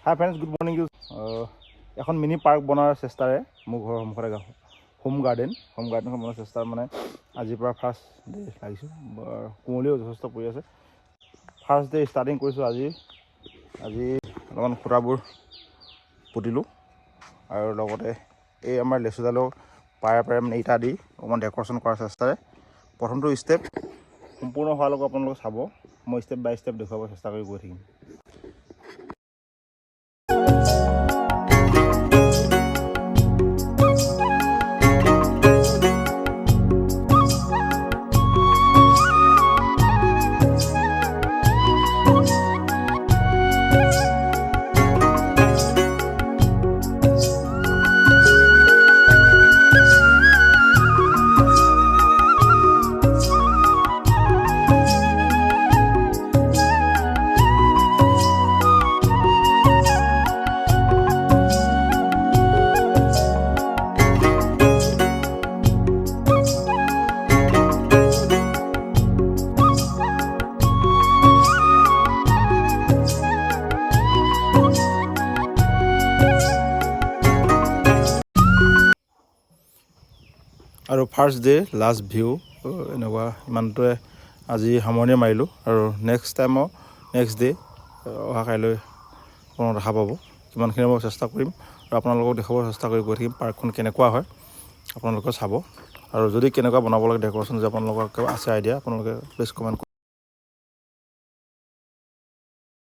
হাই friends, good morning. এখন mini park বনোৱাৰ চেষ্টাৰে মোৰ ঘৰৰ সন্মুখতে হোম গাৰ্ডেনখন বনোৱাৰ চেষ্টা মানে আজিৰ পৰা ফাৰ্ষ্ট ডে লাগিছোঁ। কুঁৱলীও যথেষ্ট পৰি আছে। ফাৰ্ষ্ট ডে ষ্টাৰ্টিং কৰিছোঁ আজি অলপমান খুঁটাবোৰ পুতিলোঁ আৰু লগতে এই আমাৰ লেচুডালৰ পাৰে মানে ইটা দি অকণমান ডেক'ৰেশ্যন কৰাৰ চেষ্টাৰে প্ৰথমটো ষ্টেপ সম্পূৰ্ণ হোৱালৈকে আপোনালোকে চাব। মই ষ্টেপ বাই ষ্টেপ দেখুৱাব চেষ্টা কৰি গৈ থাকিম। আৰু ফাৰ্ষ্ট ডে লাষ্ট ভিউ এনেকুৱা ইমানটোৱে আজি সামৰণি মাৰিলোঁ। আৰু নেক্সট ডে অহা কাইলৈ আপোনালোকক দেখা পাব। কিমানখিনি মই চেষ্টা কৰিম আৰু আপোনালোকক দেখাব চেষ্টা কৰি গৈ থাকিম পাৰ্কখন কেনেকুৱা হয় আপোনালোকে চাব। আৰু যদি কেনেকুৱা বনাব লাগে ডেক'ৰেশ্যন, যদি আপোনালোকৰ আছে আইডিয়া আপোনালোকে প্লিজ কমেণ্ট